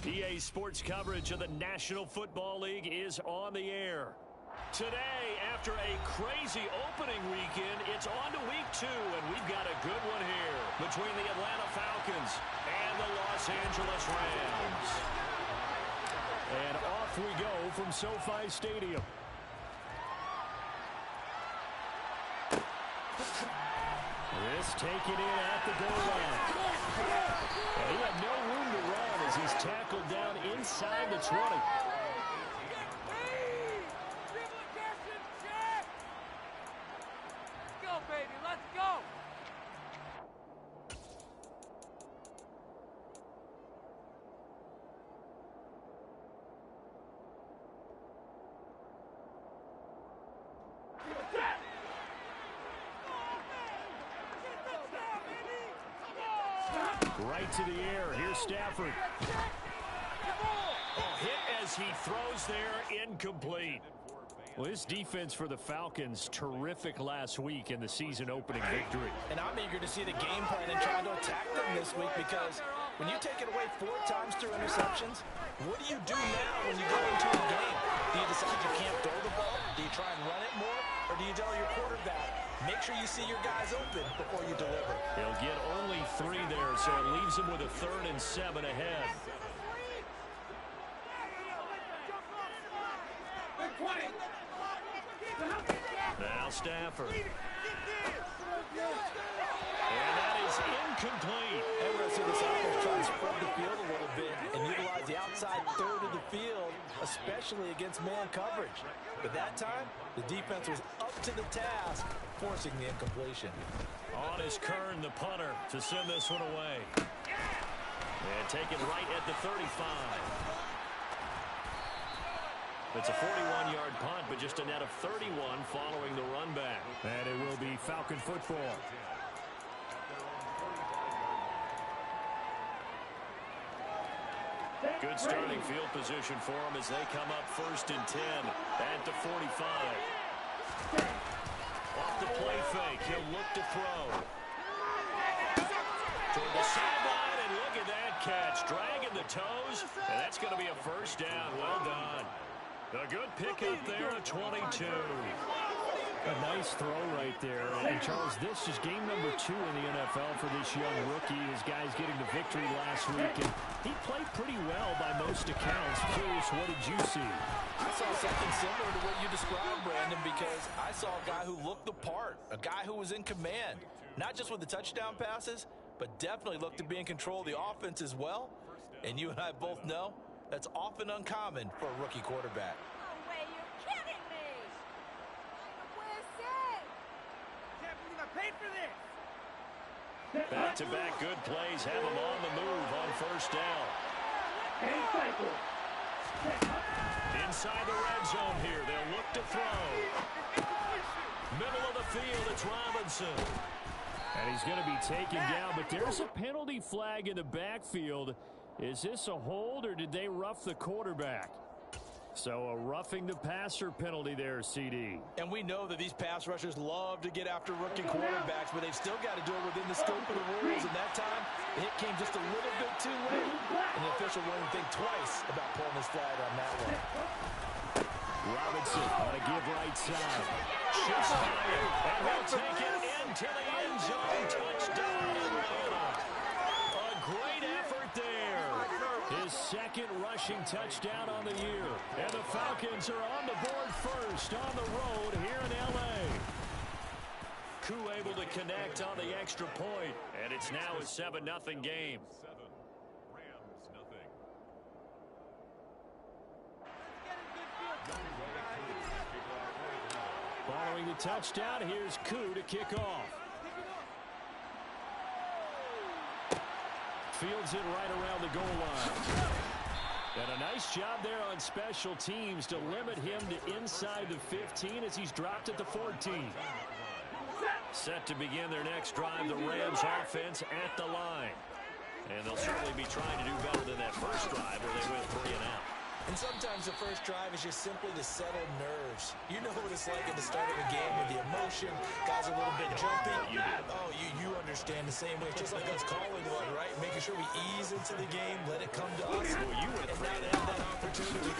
PA Sports coverage of the National Football League is on the air. Today, after a crazy opening weekend, it's on to week 2, and we've got a good one here between the Atlanta Falcons and the Los Angeles Rams. And off we go from SoFi Stadium. This taken in at the goal line. And he had no room to run as he's tackled down inside the 20. Right to the air. Here's Stafford. Hit as he throws there, incomplete. Well, this defense for the Falcons, terrific last week in the season opening victory. And I'm eager to see the game plan and trying to attack them this week, because when you take it away 4 times through interceptions, what do you do now when you go into a game? Do you decide you can't throw the ball? Do you try and run it more? Or do you tell your quarterback, make sure you see your guys open before you deliver? He'll get only 3 there, so it leaves him with a 3rd and 7 ahead. Now Stafford. And that is incomplete. And we're going to see this offense try to spread the field a little bit and utilize the outside 3rd of the field, especially against man coverage. But that time, the defense was up to the task, forcing the incompletion. On is Kern, the punter, to send this one away. And take it right at the 35. It's a 41-yard punt, but just a net of 31 following the run back. And it will be Falcon football. Good starting field position for them as they come up 1st and 10 at the 45. Off the play fake, he'll look to throw. Toward the sideline, and look at that catch. Dragging the toes, and that's going to be a 1st down. Well done. A good pickup there at 22. A nice throw right there. And, Charles, this is game number 2 in the NFL for this young rookie. His guys getting the victory last week. And he played pretty well by most accounts. Curious, what did you see? I saw something similar to what you described, Brandon, because I saw a guy who looked the part, a guy who was in command, not just with the touchdown passes, but definitely looked to be in control of the offense as well. And you and I both know that's often uncommon for a rookie quarterback. No way, you're kidding me! Where's it? Can't believe I paid for this! Back-to-back good plays have him on the move on 1st down. Inside the red zone here, they'll look to throw. Middle of the field, it's Robinson. And he's going to be taken down, but there's a penalty flag in the backfield. Is this a hold, or did they rough the quarterback? So a roughing the passer penalty there, CD. And we know that these pass rushers love to get after rookie quarterbacks, but they've still got to do it within the scope of the rules. And that time, the hit came just a little bit too late. And the official wouldn't think twice about pulling his flag on that one. Robinson on a give right side. Shoots higher, and he'll take it into the end zone. Touchdown, Atlanta. A great effort there. His 2nd rushing touchdown on the year. And the Falcons are on the board first on the road here in L.A. Koo able to connect on the extra point. And it's now a 7-0 game. Rams, nothing. Following the touchdown, here's Koo to kick off. Fields it right around the goal line. And a nice job there on special teams to limit him to inside the 15 as he's dropped at the 14. Set to begin their next drive, the Rams offense at the line. And they'll certainly be trying to do better than that first drive where they went 3 and out. And And sometimes the first drive is just simply to settle nerves. You know what it's like at the start of a game with the emotion, guys a little bit jumpy. Oh, you understand the same way. It's just like us calling one, right? Making sure we ease into the game, let it come to us. Well, you went and 3 now and they have that opportunity.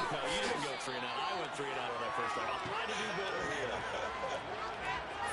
No, you didn't go 3 and out. I went 3 and out on that first drive. I'll try to do better here.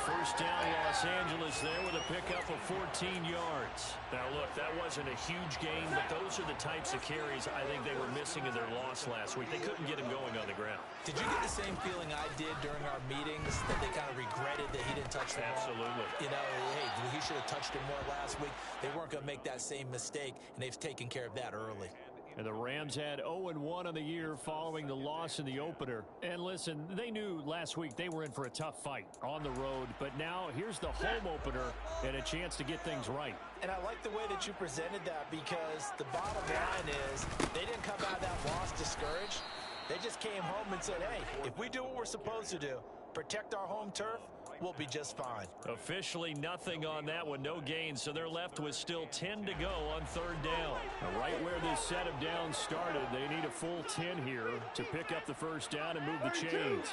First down, Los Angeles there with a pickup of 14 yards. Now, look, that wasn't a huge gain, but those are the types of carries I think they were missing in their loss last week. They couldn't get him going on the ground. Did you get the same feeling I did during our meetings, that they kind of regretted that he didn't touch the ball? Absolutely. You know, hey, he should have touched it more last week. They weren't going to make that same mistake, and they've taken care of that early. And the Rams had 0-1 on the year following the loss in the opener. And listen, they knew last week they were in for a tough fight on the road. But now here's the home opener and a chance to get things right. And I like the way that you presented that, because the bottom line is they didn't come out of that loss discouraged. They just came home and said, hey, if we do what we're supposed to do, protect our home turf, we'll be just fine. Officially nothing on that one, no gain, so they're left with still 10 to go on third down. Right where this set of downs started, they need a full 10 here to pick up the first down and move the chains.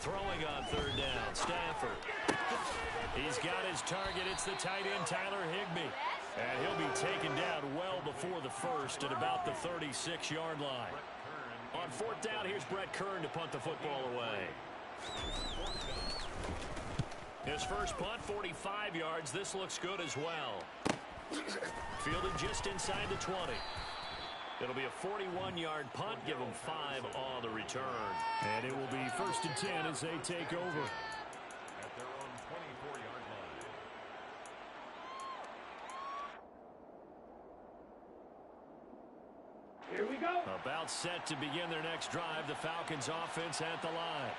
Throwing on third down, Stafford. He's got his target. It's the tight end, Tyler Higbee. And he'll be taken down well before the first at about the 36-yard line. On fourth down, here's Brett Kern to punt the football away. His first punt, 45 yards. This looks good as well. Fielded just inside the 20. It'll be a 41-yard punt. Give them 5 on the return. And it will be 1st and 10 as they take over. At their own 24-yard line. Here we go. About set to begin their next drive. The Falcons offense at the line.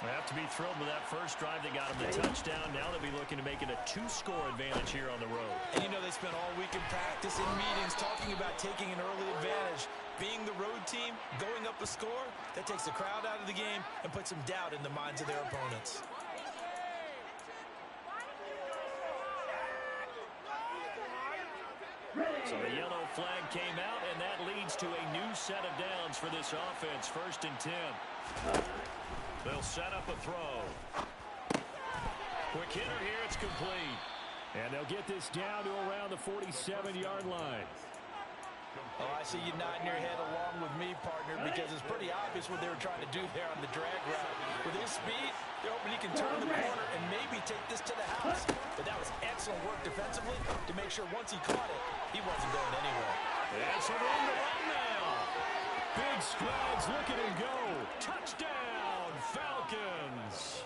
They have to be thrilled with that first drive. They got them the touchdown. Now they'll be looking to make it a 2-score advantage here on the road. And you know, they spent all week in practice, in meetings, talking about taking an early advantage. Being the road team, going up a score, that takes the crowd out of the game and puts some doubt in the minds of their opponents. So the yellow flag came out, and that leads to a new set of downs for this offense. 1st and 10. They'll set up a throw. Quick hitter here. It's complete. And they'll get this down to around the 47-yard line. Oh, I see you nodding your head along with me, partner, because it's pretty obvious what they were trying to do there on the drag route. With his speed, they're hoping he can turn the corner and maybe take this to the house. But that was excellent work defensively to make sure once he caught it, he wasn't going anywhere. That's a run to run now. Big strides. Look at him go. Touchdown, Falcons.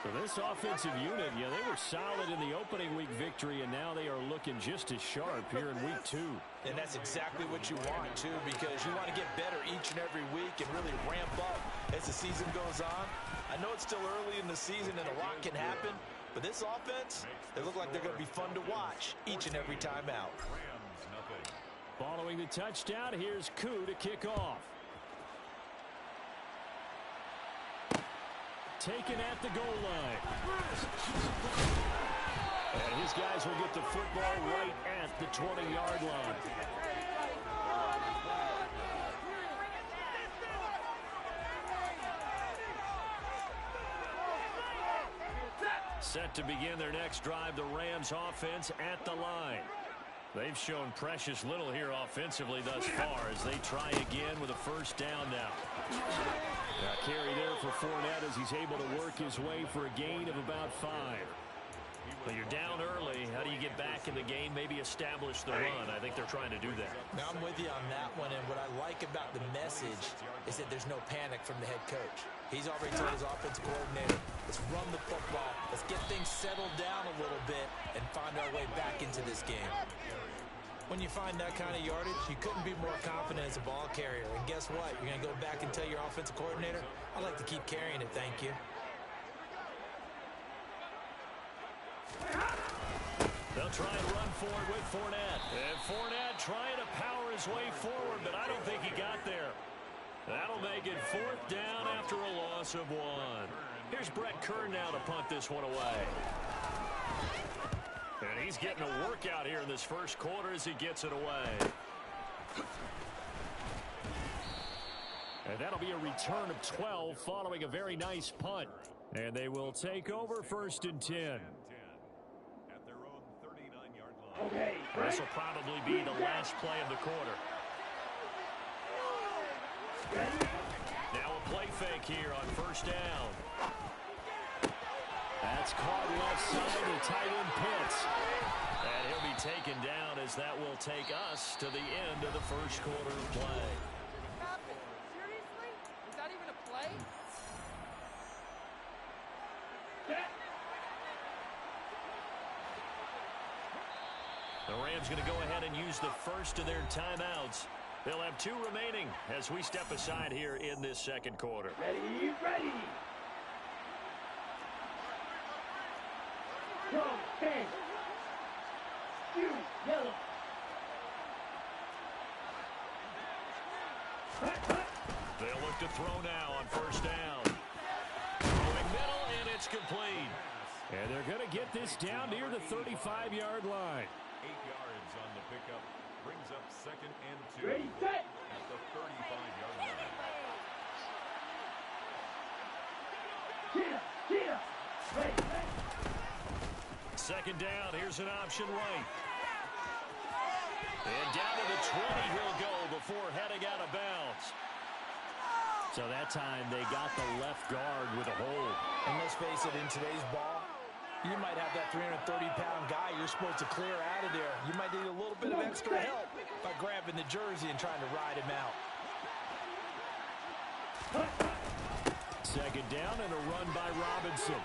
For this offensive unit, yeah, they were solid in the opening week victory, and now they are looking just as sharp here in week 2. And that's exactly what you want, too, because you want to get better each and every week and really ramp up as the season goes on. I know it's still early in the season and a lot can happen, but this offense, they look like they're going to be fun to watch each and every time out. Rams, nothing. Following the touchdown, here's Koo to kick off. Taken at the goal line. And his guys will get the football right at the 20-yard line. Set to begin their next drive, the Rams offense at the line. They've shown precious little here offensively thus far as they try again with a first down now. Now carry there for Fournette as he's able to work his way for a gain of about 5. But you're down early. How do you get back in the game, maybe establish the run? I think they're trying to do that. Now, I'm with you on that one, and what I like about the message is that there's no panic from the head coach. He's already told his offensive coordinator, let's run the football, let's get things settled down a little bit and find our way back into this game. When you find that kind of yardage, you couldn't be more confident as a ball carrier. And guess what? You're going to go back and tell your offensive coordinator, I'd like to keep carrying it, thank you. They'll try and run forward with Fournette. And Fournette trying to power his way forward, but I don't think he got there. That'll make it 4th down after a loss of 1. Here's Brett Kern now to punt this one away. And he's getting a workout here in this first quarter as he gets it away. And that'll be a return of 12 following a very nice punt. And they will take over 1st and 10. At their own 39-yard line. Okay, This will probably be the last play of the quarter. Now a play fake here on 1st down. That's caught left side to tight end Pitts. And he'll be taken down as that will take us to the end of the first quarter of play. What happened? Seriously? Is that even a play? The Rams going to go ahead and use the first of their timeouts. They'll have 2 remaining as we step aside here in this second quarter. Ready, ready. Go, bang. Shoot, yellow. They'll look to throw now on 1st down. Throwing middle, and it's complete. And they're going to get this down near the 35-yard line. 8 yards on the pickup. Brings up 2nd and 2. Ready, set. At the 35-yard line. Cheetah. Ready, ready. 2nd down, here's an option right. And down to the 20 he'll go before heading out of bounds. So that time they got the left guard with a hold. And let's face it, in today's ball, you might have that 330-pound guy you're supposed to clear out of there. You might need a little bit of extra help by grabbing the jersey and trying to ride him out. 2nd down and a run by Robinson.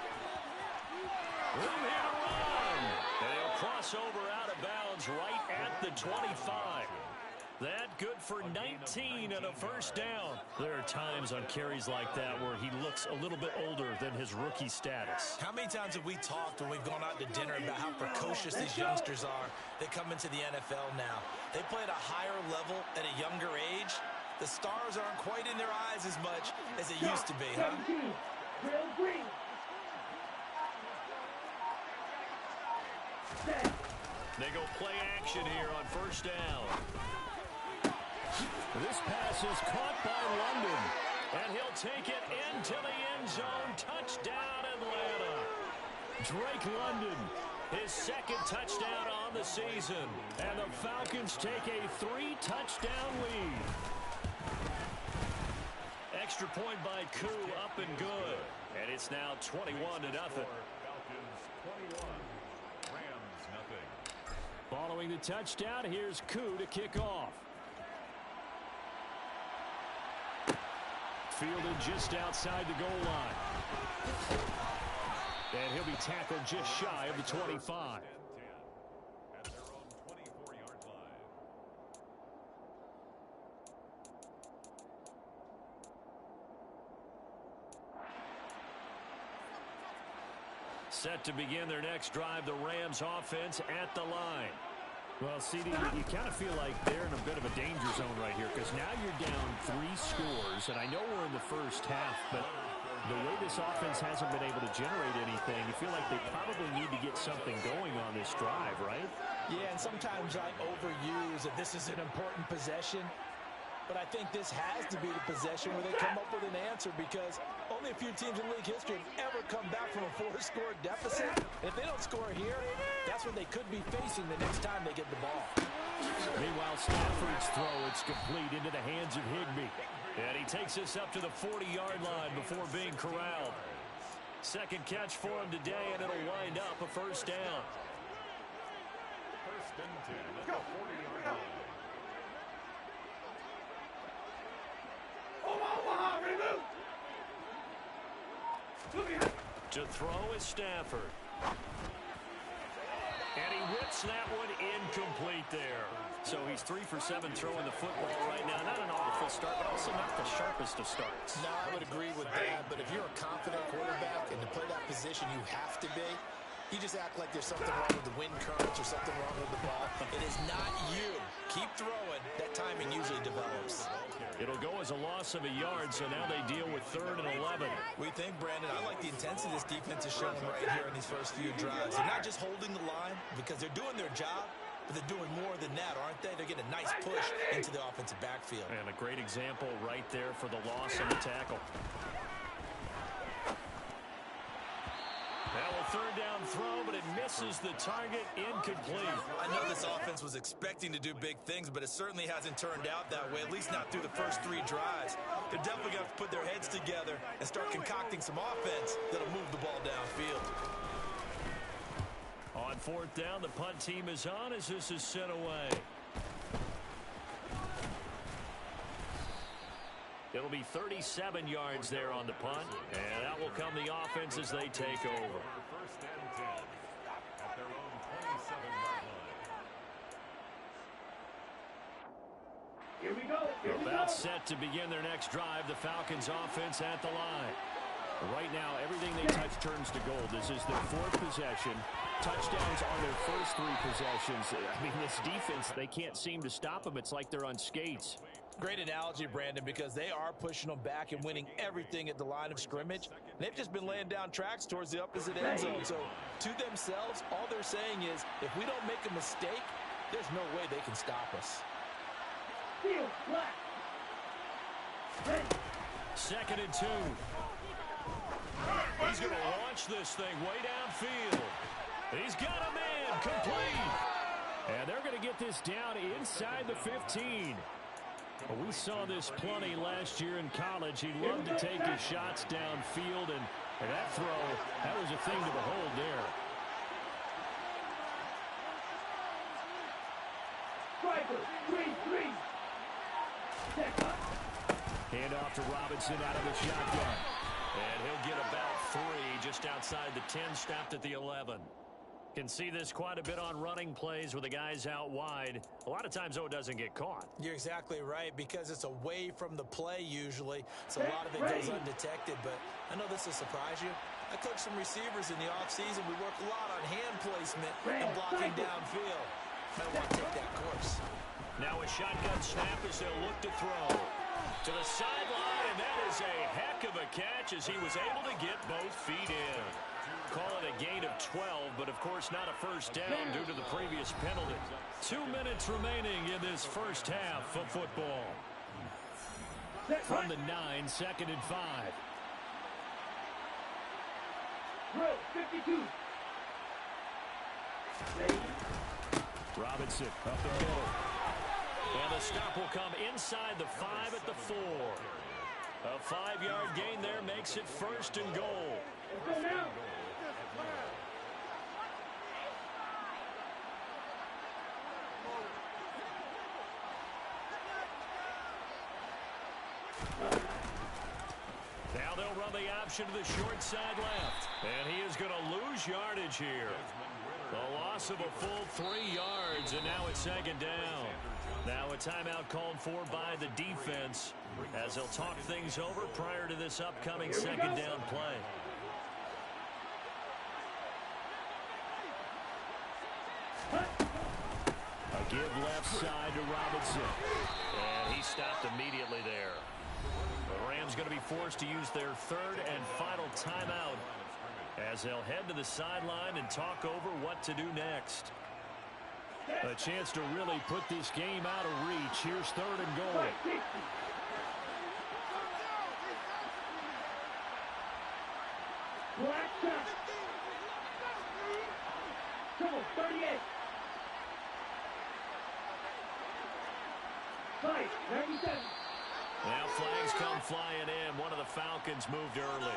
Room here to run. And he'll cross over out of bounds right at the 25. That good for 19 and a 1st down. There are times on carries like that where he looks a little bit older than his rookie status. How many times have we talked when we've gone out to dinner about how precocious these youngsters are? They come into the NFL now. They play at a higher level at a younger age. The stars aren't quite in their eyes as much as it used to be, huh? 17. Real green. Set. They go play action here on 1st down. This pass is caught by London. And he'll take it into the end zone. Touchdown, Atlanta. Drake London, his 2nd touchdown on the season. And the Falcons take a 3-touchdown lead. Extra point by Koo, up and good. And it's now 21-0. Falcons 21. Rams nothing. Following the touchdown, here's Koo to kick off. Fielded just outside the goal line. And he'll be tackled just shy of the 25. At their own 24-yard line. Set to begin their next drive, the Rams offense at the line. Well, CD, you kind of feel like they're in a bit of a danger zone right here because now you're down 3 scores, and I know we're in the first half, but the way this offense hasn't been able to generate anything, you feel like they probably need to get something going on this drive, right? Yeah, and sometimes I overuse that this is an important possession. But I think this has to be the possession where they come up with an answer because only a few teams in league history have ever come back from a 4-score deficit. And if they don't score here, that's what they could be facing the next time they get the ball. Meanwhile, Stafford's throw, it's complete into the hands of Higbee. And he takes us up to the 40-yard line before being corralled. 2nd catch for him today, and it'll wind up a 1st down. 1st and 10 at the 40-yard line. To throw is Stafford. And he whips that one incomplete there. So he's 3 for 7 throwing the football right now. Not an awful start, but also not the sharpest of starts. No, I would agree with that. But if you're a confident quarterback and to play that position you have to be, You just act like there's something wrong with the wind currents or something wrong with the ball. It is not you. Keep throwing. That timing usually develops. It'll go as a loss of a yard, so now they deal with 3rd and 11. We think, Brandon, I like the intensity this defense is showing right here in these first few drives. They're not just holding the line because they're doing their job, but they're doing more than that, aren't they? They're getting a nice push into the offensive backfield. And a great example right there for the loss on the tackle. Now a 3rd down throw, but it misses the target, incomplete. I know this offense was expecting to do big things, but it certainly hasn't turned out that way, at least not through the first 3 drives. They're definitely going to have to put their heads together and start concocting some offense that'll move the ball downfield. On 4th down, the punt team is on as this is sent away. It'll be 37 yards there on the punt, and that will come the offense as they take over. First and 10 at their own 27-yard line. Here we go. About set to begin their next drive, the Falcons offense at the line. Right now, everything they touch turns to gold. This is their 4th possession. Touchdowns on their first 3 possessions. I mean, this defense, they can't seem to stop them. It's like they're on skates. Great analogy, Brandon, because they are pushing them back and winning everything at the line of scrimmage. They've just been laying down tracks towards the opposite end zone. So to themselves, all they're saying is, if we don't make a mistake, there's no way they can stop us. Field flat. Ready. 2nd and 2. He's going to launch this thing way downfield. He's got a man complete. And they're going to get this down inside the 15. Well, we saw this plenty last year in college. He loved to take his shots downfield, and that throw, that was a thing to behold there. Striker, 3-3. Check up. Hand off to Robinson out of the shotgun. And he'll get about 3 just outside the 10, stopped at the 11. Can see this quite a bit on running plays with the guys out wide. A lot of times, though, it doesn't get caught. You're exactly right, because it's away from the play usually, so a lot of it goes undetected. But I know this will surprise you. I coach some receivers in the offseason. We work a lot on hand placement and blocking downfield. Might want to take that course. Now a shotgun snap as they'll look to throw. To the sideline, and that is a heck of a catch as he was able to get both feet in. Call it a gain of 12, but of course not a first down due to the previous penalty. 2 minutes remaining in this first half of football. From the 9, 2nd and 5. Drill, 52. Ready. Robinson up the middle. And the stop will come inside the 5 at the 4. A 5-yard gain there makes it 1st and goal. Let's go now. Now they'll run the option to the short side left. And he is going to lose yardage here. A loss of a full 3 yards, and now it's 2nd down. Now a timeout called for by the defense as they'll talk things over prior to this upcoming 2nd down play. A give left side to Robinson. And he stopped immediately there. The Rams going to be forced to use their 3rd and final timeout as they'll head to the sideline and talk over what to do next. A chance to really put this game out of reach. Here's 3rd and goal. Black shot. Come on, 38. 97. Now flags come flying in. One of the Falcons moved early.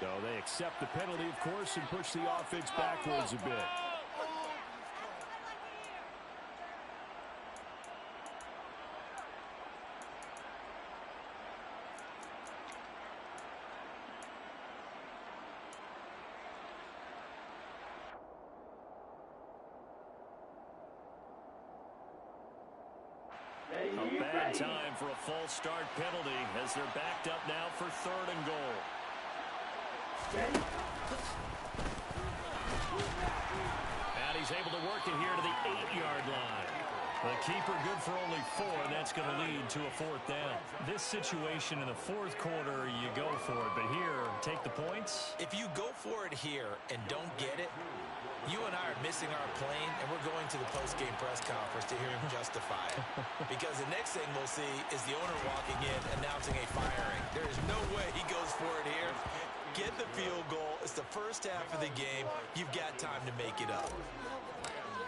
So they accept the penalty, of course, and push the offense backwards a bit. A bad time for a false start penalty as they're backed up now for 3rd and goal. And he's able to work it here to the 8-yard line. The keeper good for only 4, and that's going to lead to a 4th down. This situation in the 4th quarter, you go for it. But here, take the points. If you go for it here and don't get it, you and I are missing our plane, and we're going to the post-game press conference to hear him justify it. Because the next thing we'll see is the owner walking in announcing a firing. There is no way he goes for it here. Get the field goal. It's the first half of the game. You've got time to make it up.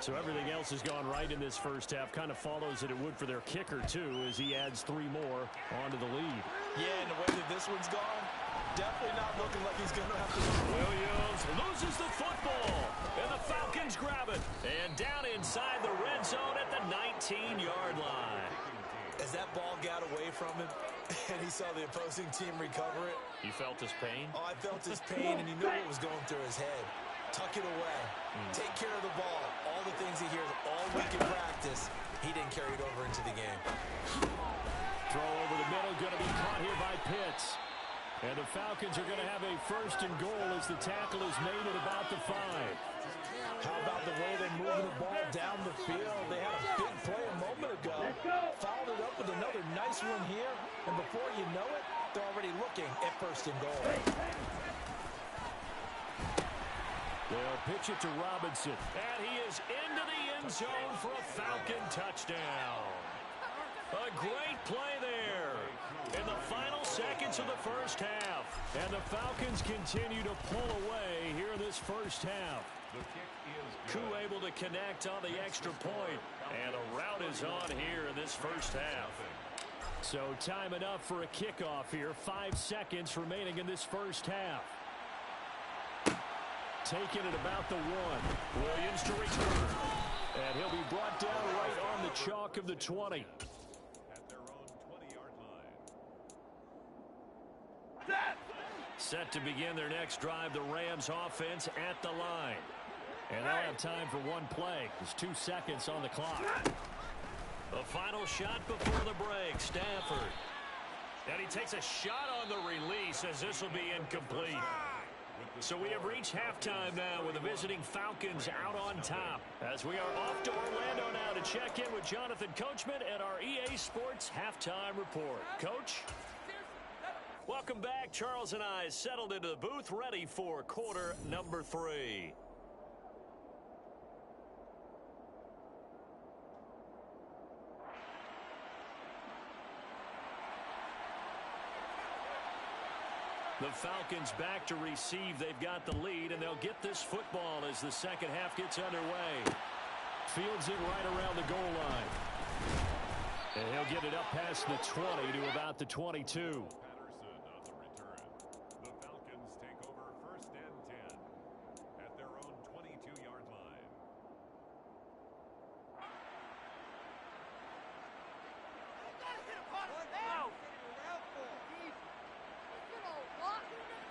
So everything else has gone right in this first half. Kind of follows that it would for their kicker, too, as he adds 3 more onto the lead. Yeah, and the way that this one's gone, definitely not looking like he's going to have to. Williams loses the football, and the Falcons grab it. And down inside the red zone at the 19-yard line. As that ball got away from him, and he saw the opposing team recover it. You felt his pain? Oh, I felt his pain, and he knew what was going through his head. Tuck it away. Take care of the ball. All the things he hears all week in practice, he didn't carry it over into the game. Throw over the middle, going to be caught here by Pitts. And the Falcons are going to have a 1st and goal as the tackle is made at about the 5. How about the way they're moving the ball down the field? They had a big play a moment ago. Followed it up with another nice one here. And before you know it, they're already looking at 1st and goal. They'll pitch it to Robinson. And he is into the end zone for a Falcon touchdown. A great play there in the final seconds of the first half. And the Falcons continue to pull away here in this first half. Koo able to connect on the extra point. And a rout is on here in this first half. So time enough for a kickoff here. 5 seconds remaining in this first half. Taking it about the 1. Williams to return. And he'll be brought down right on the chalk of the 20. At their own 20-yard line. Set to begin their next drive, the Rams offense at the line. And they'll have time for one play. There's 2 seconds on the clock. The final shot before the break, Stafford. And he takes a shot on the release as this will be incomplete. So we have reached halftime now with the visiting Falcons out on top. As we are off to Orlando now to check in with Jonathan Coachman at our EA Sports Halftime Report. Coach? Welcome back. Charles and I settled into the booth ready for quarter number 3. The Falcons back to receive. They've got the lead, and they'll get this football as the second half gets underway. Fields it right around the goal line. And he'll get it up past the 20 to about the 22. Patterson on the return. The Falcons take over 1st and 10 at their own 22-yard line.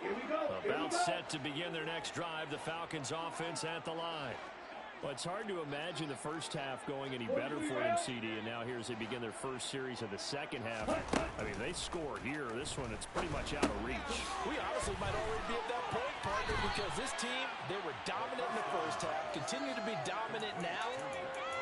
Here we go. About set to begin their next drive, the Falcons offense at the line. Well, it's hard to imagine the first half going any better for them, CD, and now here as they begin their first series of the second half. I mean, they score here. This one, it's pretty much out of reach. We honestly might already be at that point, partner, because this team, they were dominant in the first half, continue to be dominant now,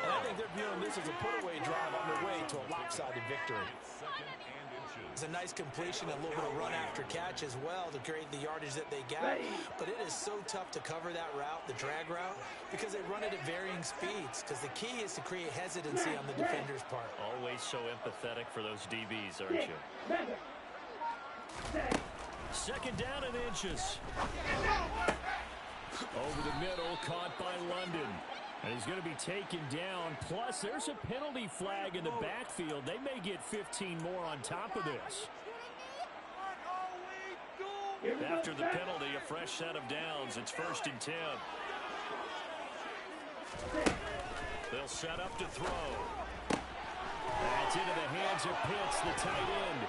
and I think they're viewing this as a put-away drive on their way to a lopsided victory. Second and inches. It's a nice completion, a little bit of run after catch as well to create the yardage that they got. But it is so tough to cover that route, the drag route, because they run it at varying speeds. Because the key is to create hesitancy on the defender's part. Always so empathetic for those DBs, aren't you? Second down and inches. Over the middle, caught by London. And he's going to be taken down. Plus, there's a penalty flag in the backfield. They may get 15 more on top of this. After the penalty, a fresh set of downs. It's 1st and 10. They'll set up to throw. That's into the hands of Pitts, the tight end.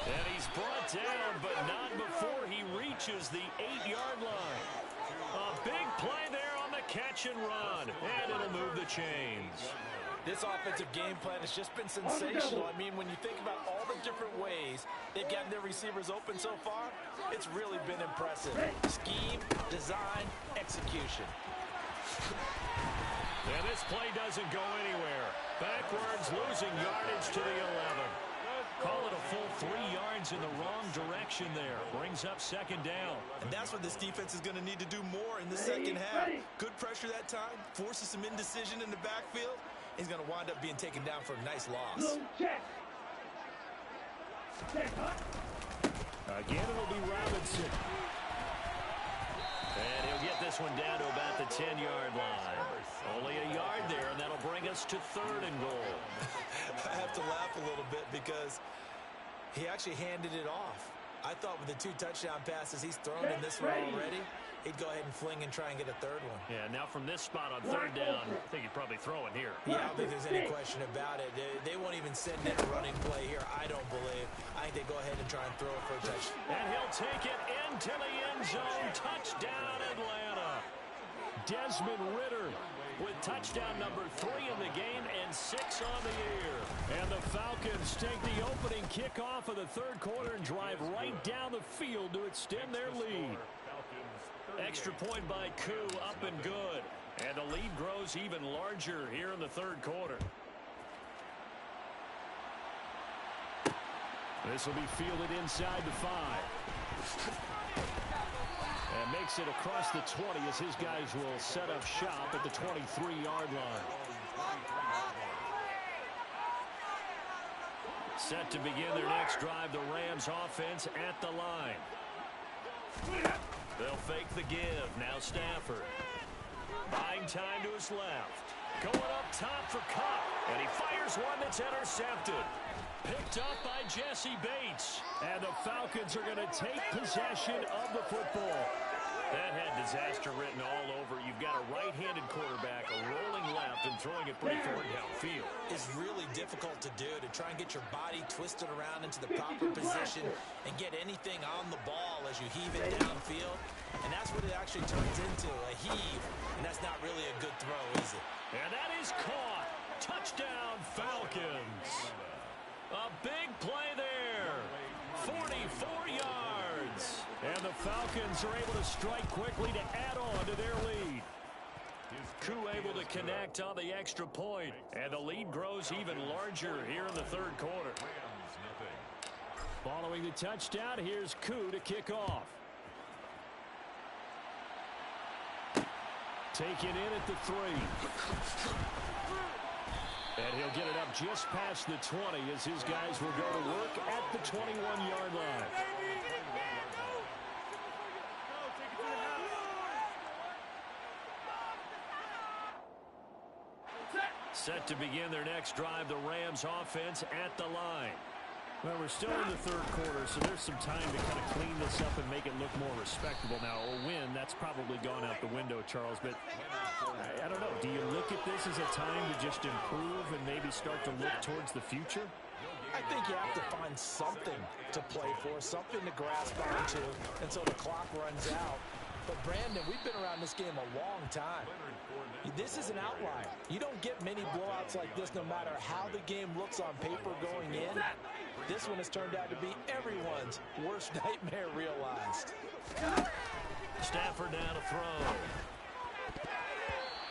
And he's brought down, but not before he reaches the 8-yard line. A big play there on the catch and run, and it'll move the chains. This offensive game plan has just been sensational. I mean, when you think about all the different ways they've gotten their receivers open so far, it's really been impressive. Scheme, design, execution. And this play doesn't go anywhere. Backwards, losing yardage to the 11. Call it a full 3 yards in the wrong direction there. Brings up second down. And that's what this defense is going to need to do more in the second half. Good pressure that time, forces some indecision in the backfield. He's going to wind up being taken down for a nice loss. Again, it'll be Robinson. And he'll get this one down to about the 10-yard line. Only a yard there, and that'll bring us to 3rd and goal. I have to laugh a little bit because he actually handed it off. I thought with the 2 touchdown passes he's thrown in this one already, he'd go ahead and fling and try and get a 3rd one. Yeah, now from this spot on 3rd down, I think he'd probably throw it here. Yeah, I don't think there's any question about it. They won't even send in a running play here, I don't believe. I think they go ahead and try and throw it for a touchdown. And he'll take it into the end zone. Touchdown, Atlanta. Desmond Ridder with touchdown number 3 in the game and 6 on the year. And the Falcons take the opening kickoff of the 3rd quarter and drive right down the field to extend their lead. Extra point by Koo, up and good. And the lead grows even larger here in the 3rd quarter. This will be fielded inside the 5. And makes it across the 20 as his guys will set up shop at the 23-yard line. Set to begin their next drive, the Rams offense at the line. They'll fake the give. Now Stafford. Buying time to his left. Going up top for Kupp. And he fires one that's intercepted. Picked up by Jesse Bates. And the Falcons are going to take possession of the football. That had disaster written all over. You've got a right-handed quarterback, a rolling left, and throwing it pretty far downfield. It's really difficult to do, to try and get your body twisted around into the proper position and get anything on the ball as you heave it downfield. And that's what it actually turns into, a heave. And that's not really a good throw, is it? And that is caught. Touchdown, Falcons. A big play there. 44 yards. And the Falcons are able to strike quickly to add on to their lead. Koo able to connect on the extra point. And the lead grows even larger here in the 3rd quarter. Following the touchdown, here's Koo to kick off. Taken in at the 3. And he'll get it up just past the 20 as his guys will go to work at the 21-yard line. Set to begin their next drive, the Rams offense at the line. Well, we're still in the 3rd quarter, so there's some time to kind of clean this up and make it look more respectable. Now, a win, that's probably gone out the window, Charles, but I don't know. Do you look at this as a time to just improve and maybe start to look towards the future? I think you have to find something to play for, something to grasp onto until the clock runs out. But, Brandon, we've been around this game a long time. This is an outlier. You don't get many blowouts like this no matter how the game looks on paper going in. This one has turned out to be everyone's worst nightmare realized. Stafford now to throw.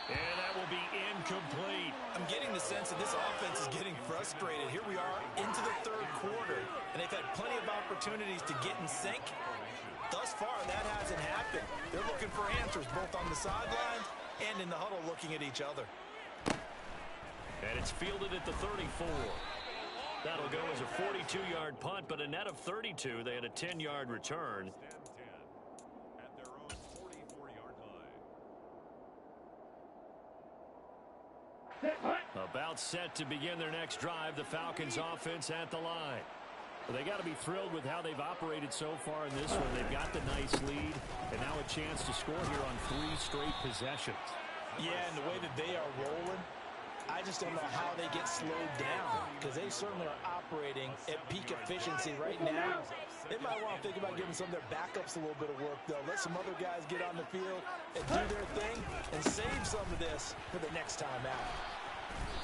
And that will be incomplete. I'm getting the sense that this offense is getting frustrated. Here we are into the 3rd quarter, and they've had plenty of opportunities to get in sync. Thus far, that hasn't happened. They're looking for answers both on the sidelines and in the huddle looking at each other. And it's fielded at the 34. That'll go as a 42-yard punt, but a net of 32. They had a 10-yard return. At their own 44-yard line. About set to begin their next drive, the Falcons offense at the line. Well, they got to be thrilled with how they've operated so far in this one. They've got the nice lead, and now a chance to score here on 3 straight possessions. Yeah, and the way that they are rolling, I just don't know how they get slowed down, because they certainly are operating at peak efficiency right now. They might want to think about giving some of their backups a little bit of work, though. Let some other guys get on the field and do their thing and save some of this for the next time out.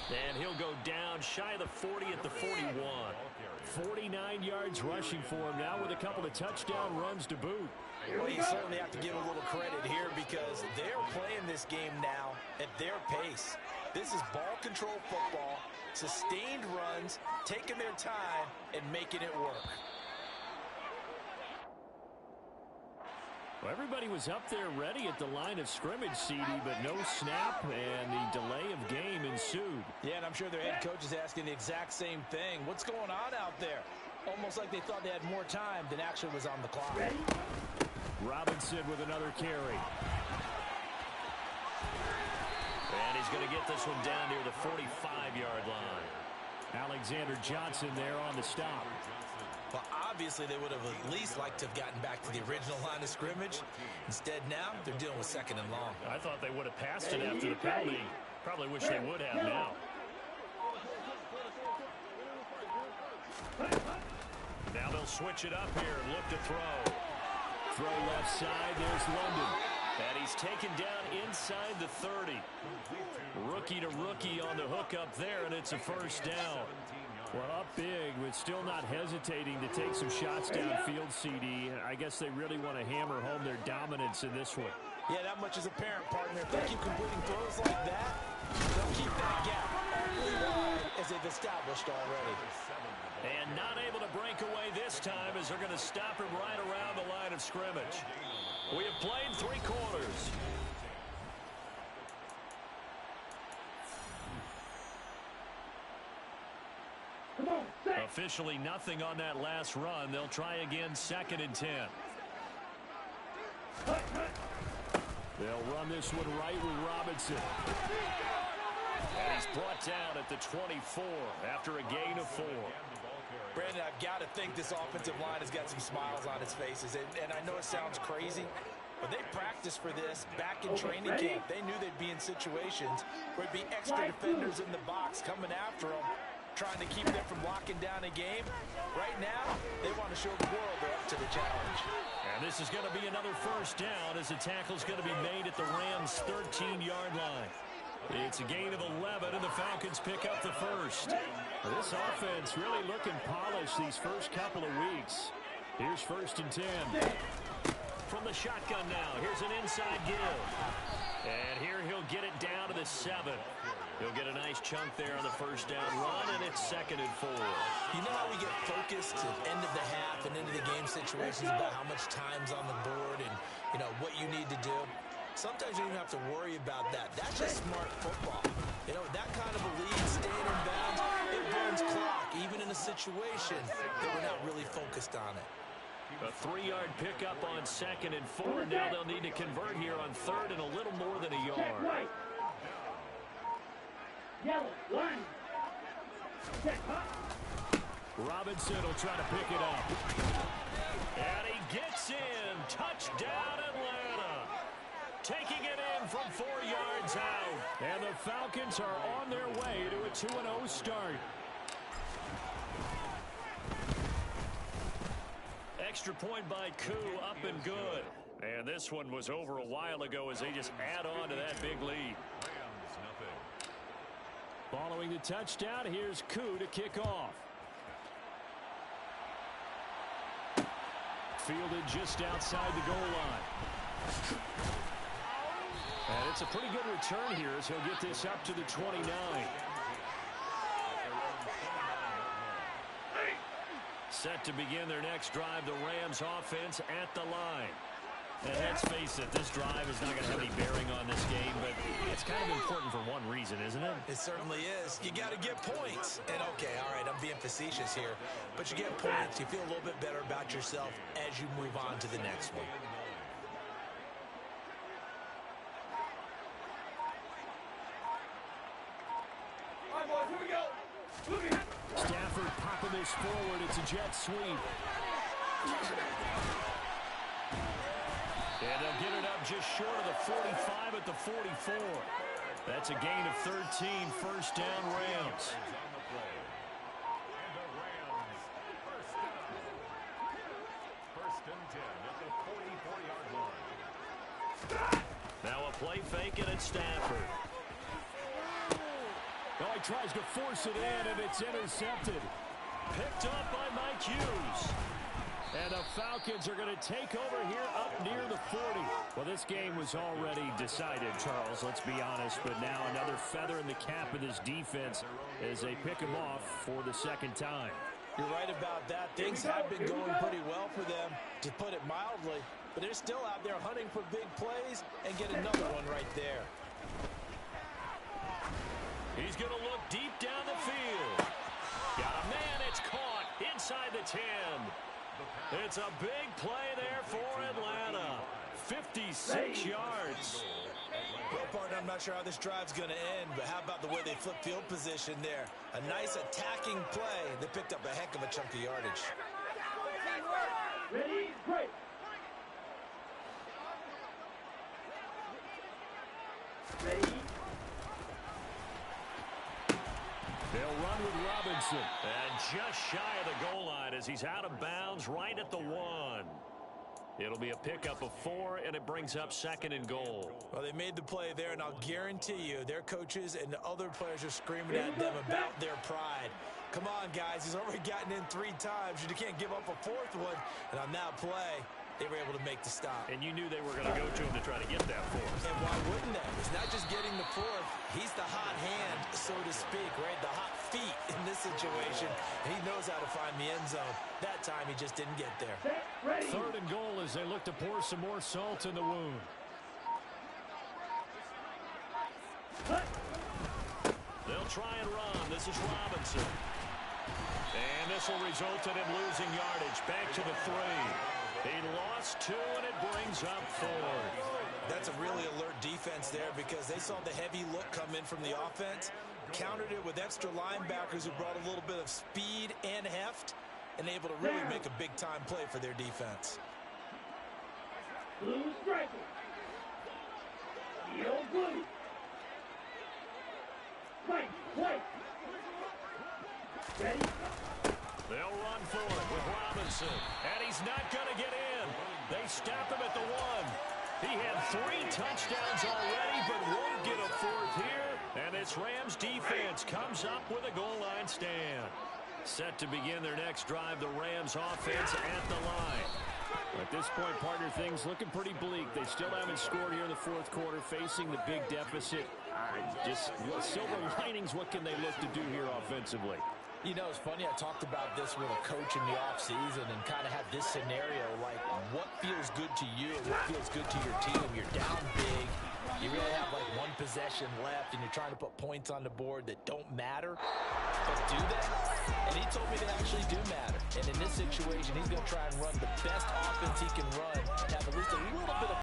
And he'll go down shy of the 40 at the 41. 49 yards rushing for him now with a couple of touchdown runs to boot. Well, you certainly have to give a little credit here because they're playing this game now at their pace. This is ball control football, sustained runs, taking their time, and making it work. Well, everybody was up there ready at the line of scrimmage, CD, but no snap, and the delay of game ensued. Yeah, and I'm sure their head coach is asking the exact same thing. What's going on out there? Almost like they thought they had more time than actually was on the clock. Robinson with another carry. And he's going to get this one down near the 45-yard line. Alexander Johnson there on the stop. Well, obviously, they would have at least liked to have gotten back to the original line of scrimmage. Instead, now, they're dealing with second and long. I thought they would have passed it after the penalty. Probably wish they would have now. Now they'll switch it up here and look to throw. Throw left side, there's London. And he's taken down inside the 30. Rookie to rookie on the hook up there, and it's a first down. Well, up big, but still not hesitating to take some shots downfield, CD. I guess they really want to hammer home their dominance in this one. Yeah, that much is apparent, partner. If they keep completing throws like that, they'll keep that gap awfully wide as they've established already. And not able to break away this time as they're going to stop him right around the line of scrimmage. We have played 3 quarters. Officially nothing on that last run. They'll try again, 2nd and 10. They'll run this one right with Robinson. And he's brought down at the 24 after a gain of 4. Brandon, I've got to think this offensive line has got some smiles on its faces. And I know it sounds crazy, but they practiced for this back in training camp. They knew they'd be in situations where it'd be extra defenders in the box coming after them, trying to keep them from locking down a game. Right now, they want to show the world they're up to the challenge. And this is going to be another first down as the tackle's going to be made at the Rams' 13-yard line. It's a gain of 11, and the Falcons pick up the first. This offense really looking polished these first couple of weeks. Here's 1st and 10. From the shotgun now, here's an inside give. And here he'll get it down to the 7. He'll get a nice chunk there on the first down run, and it's 2nd and 4. You know how we get focused at end of the half and into the game situations about how much time's on the board and, you know, what you need to do? Sometimes you don't even have to worry about that. That's just smart football. You know, that kind of a lead, staying in bounds, it burns clock, even in a situation that we're not really focused on it. A 3-yard pickup on 2nd and 4. Now they'll need to convert here on 3rd and a little more than a yard. Yellow, line. Check, Robinson will try to pick it up. And he gets in. Touchdown, Atlanta. Taking it in from 4 yards out. And the Falcons are on their way to a 2-0 start. Extra point by Koo, up and good. And this one was over a while ago as they just add on to that big lead. Following the touchdown, here's Koo to kick off. Fielded just outside the goal line. And it's a pretty good return here as he'll get this up to the 29. Set to begin their next drive, the Rams offense at the line. And let's face it, this drive is not going to have any bearing on this game, but it's kind of important for one reason, isn't it? It certainly is. You got to get points. And, okay, all right, I'm being facetious here, but you get points. You feel a little bit better about yourself as you move on to the next one. All right, boys, here we go. Stafford popping this forward. It's a jet sweep. And they'll get it up just short of the 45 at the 44. That's a gain of 13, first down Rams. First and 10 at the 44-yard line. Now a play fake, and it's Stafford. Oh, he tries to force it in, and it's intercepted. Picked up by Mike Hughes. And the Falcons are going to take over here up near the 40. Well, this game was already decided, Charles, let's be honest. But now another feather in the cap of this defense as they pick him off for the second time. You're right about that. Things have been going pretty well for them, to put it mildly. But they're still out there hunting for big plays and get another one right there. He's going to look deep down the field. Got a man, it's caught inside the 10. It's a big play there for Atlanta. 56 yards. Well, partner, I'm not sure how this drive's going to end, but how about the way they flip field position there? A nice attacking play. They picked up a heck of a chunk of yardage. Ready, break. Ready. They'll run with Robinson. And just shy of the goal line as he's out of bounds right at the 1. It'll be a pickup of 4, and it brings up 2nd and goal. Well, they made the play there, and I'll guarantee you their coaches and the other players are screaming at them about their pride. Come on, guys. He's already gotten in 3 times. You can't give up a 4th one. And on that play, they were able to make the stop. And you knew they were going to go to him to try to get that 4th. And why wouldn't they? It's not just getting the 4th. He's the hot hand, so to speak, right? The hot feet in this situation. And he knows how to find the end zone. That time, he just didn't get there. Set, ready. 3rd and goal as they look to pour some more salt in the wound. Cut. They'll try and run. This is Robinson. And this will result in him losing yardage. Back to the 3. He lost 2, and it brings up 4. That's a really alert defense there because they saw the heavy look come in from the offense, countered it with extra linebackers who brought a little bit of speed and heft, and able to really make a big-time play for their defense. Blue striker. Yellow blue. White, white. Ready. They'll run for it with Robinson. And he's not going to get in. They stop him at the 1. He had 3 touchdowns already, but won't get a 4th here. And this Rams defense comes up with a goal line stand. Set to begin their next drive, the Rams offense at the line. At this point, partner, things looking pretty bleak. They still haven't scored here in the 4th quarter, facing the big deficit. Just silver linings, what can they look to do here offensively? You know, it's funny, I talked about this with a coach in the offseason and kind of had this scenario, like what feels good to you and what feels good to your team. You're down big. You really have like 1 possession left, and you're trying to put points on the board that don't matter. But do they? And he told me they actually do matter. And in this situation, he's going to try and run the best offense he can run, have at least a little bit of